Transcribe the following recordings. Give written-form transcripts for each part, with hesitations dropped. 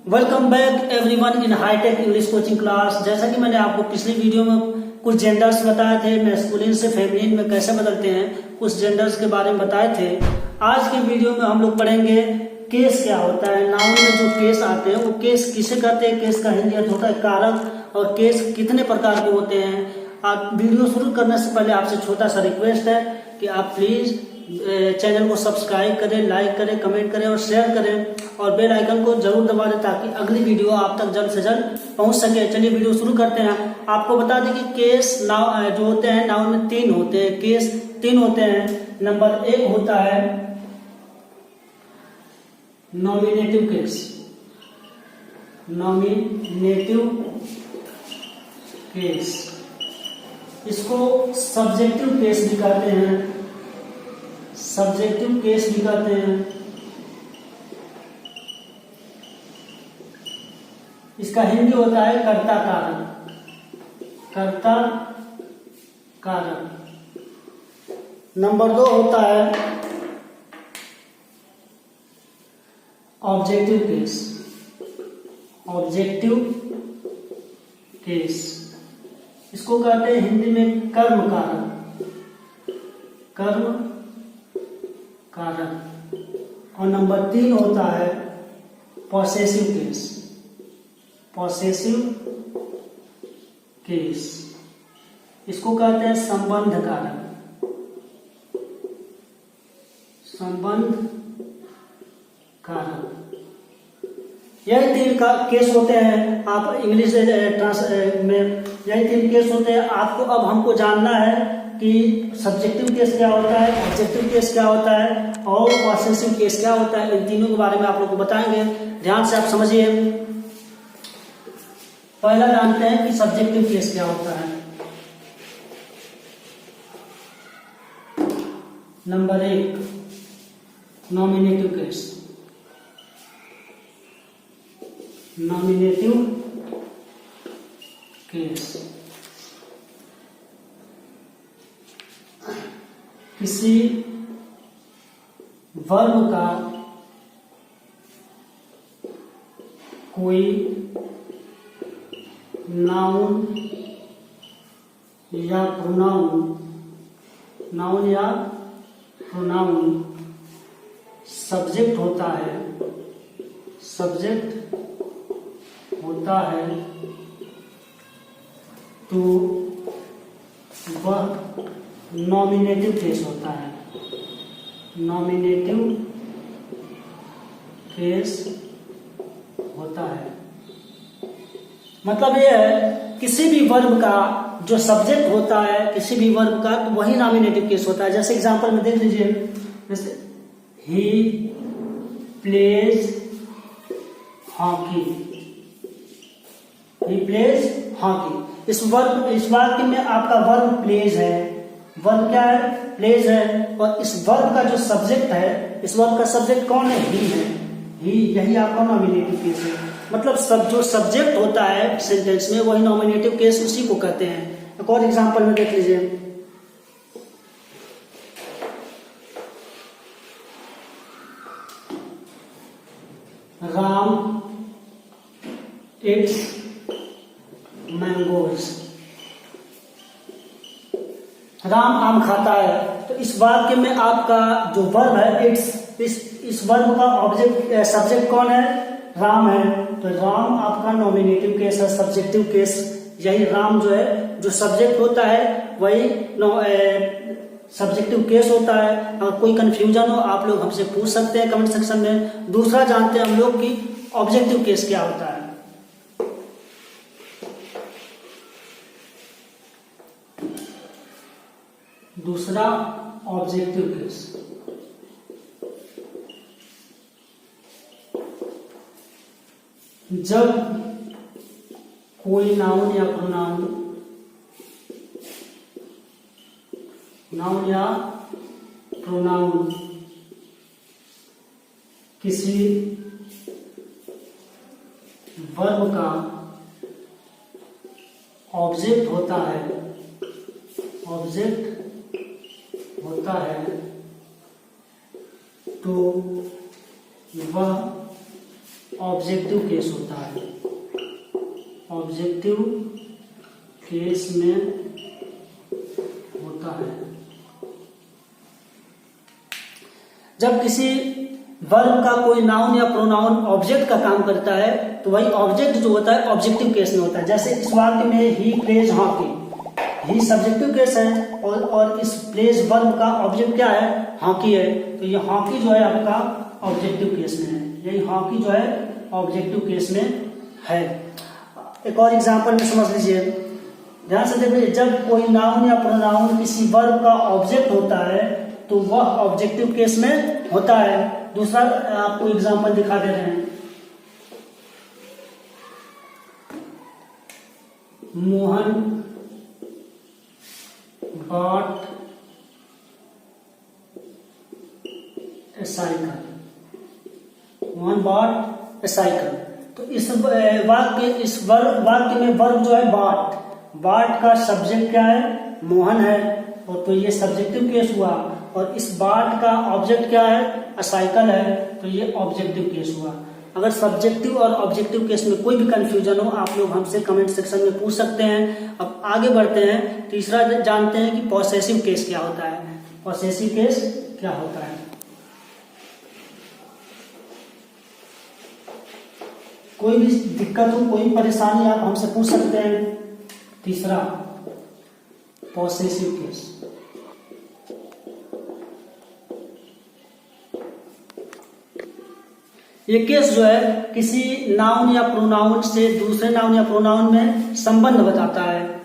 Welcome back everyone in hitech English coaching class. जैसा कि मैंने आपको पिछली वीडियो में कुछ जेंडर्स बताए थे, मैस्कुलिन से फेमिनिन में कैसे बदलते हैं, कुछ जेंडर्स के बारे में बताए थे। आज के वीडियो में हम लोग पढ़ेंगे केस क्या होता है। नाउन में जो केस आते हैं वो केस किसे कहते हैं, केस का हिंदी अर्थ होता है कारक, और केस कितने प्रकार के होते हैं। आप वीडियो शुरू करने से पहले आपसे छोटा सा रिक्वेस्ट है कि आप प्लीज चैनल को सब्सक्राइब करें, लाइक करें, कमेंट करें और शेयर करें और बेल आइकन को जरूर दबा दें ताकि अगली वीडियो आप तक जल्द से जल्द पहुंच सके। चलिए वीडियो शुरू करते हैं। आपको बता दें कि केस नाउन जो होते हैं, नाउन में तीन होते हैं, केस तीन होते हैं। नंबर एक होता है नॉमिनेटिव केस। नॉमिनेटिव केस, इसको सब्जेक्टिव केस भी कहते हैं, सब्जेक्टिव केस भी कहते हैं। इसका हिंदी होता है कर्ता कारक, कर्ता कारक। नंबर दो होता है ऑब्जेक्टिव केस। ऑब्जेक्टिव केस, इसको कहते हैं हिंदी में कर्म कारक, कर्म कारक। और नंबर तीन होता है पॉसेसिव केस। पॉसेसिव केस, इसको कहते हैं संबंध कारक, संबंध कारक। यही तीन का केस होते हैं। आप इंग्लिश में यही तीन केस होते हैं। आपको अब हमको जानना है कि सब्जेक्टिव केस क्या होता है, ऑब्जेक्टिव केस क्या होता है और पॉसेसिव केस क्या होता है। इन तीनों के बारे में आप लोग को बताएंगे, ध्यान से आप समझिए। पहला जानते हैं कि सब्जेक्टिव केस क्या होता है। नंबर एक नॉमिनेटिव केस। नॉमिनेटिव केस, किसी वर्ब का कोई नाउन या प्रोनाउन, नाउन या प्रोनाउन सब्जेक्ट होता है, सब्जेक्ट होता है, तो वह नॉमिनेटिव केस होता है। नॉमिनेटिव केस होता है। मतलब यह है किसी भी वर्ब का जो सब्जेक्ट होता है, किसी भी वर्ब का, तो वही नॉमिनेटिव केस होता है। जैसे एग्जांपल में देख लीजिए, जैसे he plays hockey, he plays hockey. इस वाक्य में आपका वर्ब प्लेज है, वर्ब क्या है, प्लेज है। और इस वर्ब का जो सब्जेक्ट है, इस वर्ब का सब्जेक्ट कौन है, ही है, ही। यही आपका नॉमिनेटिव केस है। मतलब सब जो सब्जेक्ट होता है सेंटेंस में, वही नॉमिनेटिव केस उसी को कहते हैं। एक और एग्जांपल में देख लीजिए, राम इट्स मैंगोज। राम आम खाता है। तो इस वाक्य में आपका जो वर्ब है इट्स, इस वर्ब का ऑब्जेक्ट सब्जेक्ट कौन है, राम है। तो राम आपका नॉमिनेटिव केस है, सब्जेक्टिव केस। यही राम जो है, जो सब्जेक्ट होता है वही सब्जेक्टिव केस होता है। अगर कोई कंफ्यूजन हो आप लोग हमसे पूछ सकते हैं कमेंट सेक्शन में। दूसरा जानते हैं हम लोग कि ऑब्जेक्टिव केस क्या होता है। दूसरा ऑब्जेक्टिव केस, जब कोई नाउन या प्रोनाउन, नाउन या प्रोनाउन किसी वर्ब का ऑब्जेक्ट होता है, ऑब्जेक्ट होता है तो वह ऑब्जेक्टिव केस होता है। ऑब्जेक्टिव केस में होता है जब किसी वर्ब का कोई नाउन या प्रोनाउन ऑब्जेक्ट का काम करता है तो वही ऑब्जेक्ट जो होता है ऑब्जेक्टिव केस में होता है। जैसे इस वाक्य में he plays hockey, he subjective case है और इस प्लेज वर्ब का ऑब्जेक्ट क्या है, हॉकी है, तो ये हॉकी जो है आपका ऑब्जेक्टिव केस में है। यही हॉकी जो है ऑब्जेक्टिव केस में है। एक और एग्जांपल में समझ लीजिए, ध्यान से देखिए, जब कोई नाउन या प्रोनाउन किसी वर्ब का ऑब्जेक्ट होता है तो वह ऑब्जेक्टिव केस में होता है। दूसरा आपको एग्जांपल दिखा दे रहे हैं, मोहन बॉट ए साइकिल। मोहन बॉट ए साइकिल, तो इस वाक्य में वर्ब जो है बॉट का सब्जेक्ट क्या है, मोहन है, और तो ये सब्जेक्टिव केस हुआ, और इस बॉट का ऑब्जेक्ट क्या है, अ साइकिल है, तो ये ऑब्जेक्टिव केस हुआ। अगर सब्जेक्टिव और ऑब्जेक्टिव केस में कोई भी कंफ्यूजन हो आप लोग हमसे कमेंट सेक्शन में पूछ सकते हैं। अब आगे बढ़ते हैं, तीसरा जानते हैं कि पॉसेसिव केस क्या होता है। पॉसेसिव केस क्या होता है, कोई भी दिक्कत हो, कोई परेशानी आप हमसे पूछ सकते हैं। तीसरा पॉसेसिव केस, ये केस जो है किसी नाउन या प्रोनाउन से दूसरे नाउन या प्रोनाउन में संबंध बताता है।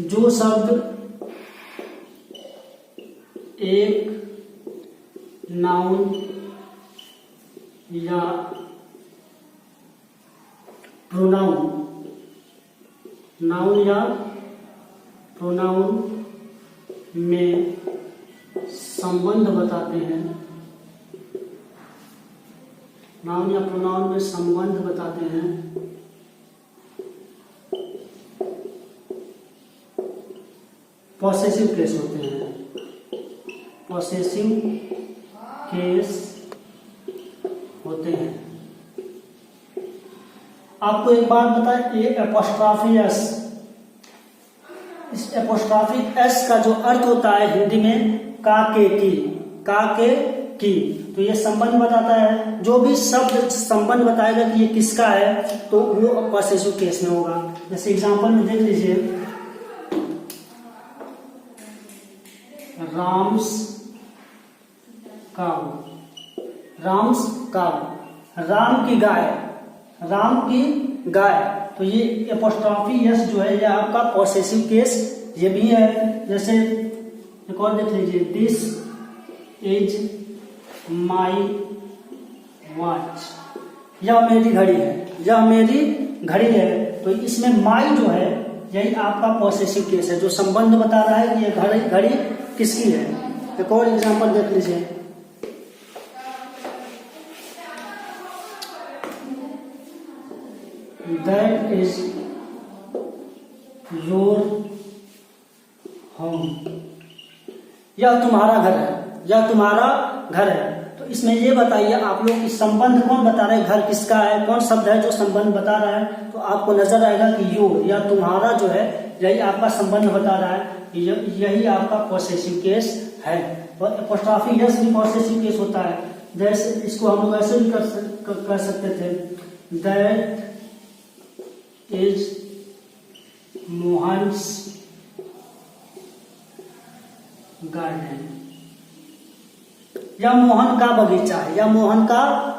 जो शब्द एक नाउन या प्रोनाउन में संबंध बताते हैं, नाउन या प्रोनाउन में संबंध बताते हैं, पॉसेसिव केस होते हैं। पॉसेसिव केस होते हैं। आपको एक बात बताएं, ये एपोस्ट्रॉफी एस, इस एपोस्ट्रॉफी एस का जो अर्थ होता है हिंदी में का के की, तो ये संबंध बताता है। जो भी शब्द संबंध बताएगा कि ये किसका है तो वो पॉसेसिव केस में होगा। जैसे एग्जांपल में देख लीजिए, राम्स काऊ, राम की गाय, तो ये एपोस्ट्रॉफी यस जो है ये आपका पॉसेसिव केस ये भी है। जैसे एक और देख लीजिए, दिस इज माई वॉच, यह मेरी घड़ी है, तो इसमें माई जो है यही आपका पॉसेसिव केस है, जो संबंध बता रहा है कि ये घड़ी किसकी है। एक और एग्जांपल देख लीजिए, दैट इज योर होम, यह तुम्हारा घर है, तो इसमें ये बताइए आप लोग कि संबंध कौन बता रहे हैं, घर किसका है, कौन शब्द है जो संबंध बता रहा है। तो आपको नजर आएगा कि योर या तुम्हारा जो है यही आपका संबंध बता रहा है, यही आपका पॉसेसिव केस है। और एपोस्ट्रॉफी यस भी पॉसेसिव केस होता है। जैसे इसको हम लोग ऐसे भी कर सकते थे, दैट इज मोहन्स गार्डन, या मोहन का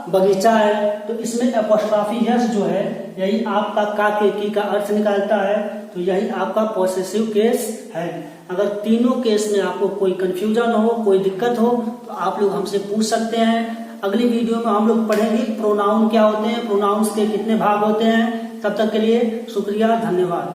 बगीचा है, तो इसमें एपोस्ट्रॉफी यस जो है यही आपका का के की का अर्थ निकालता है, तो यही आपका पॉसेसिव केस है। अगर तीनों केस में आपको कोई कंफ्यूजन हो, कोई दिक्कत हो तो आप लोग हमसे पूछ सकते हैं। अगली वीडियो में हम लोग पढ़ेंगे प्रोनाउन क्या होते हैं, प्रोनाउंस के कितने भाग होते हैं। तब तक के लिए शुक्रिया, धन्यवाद।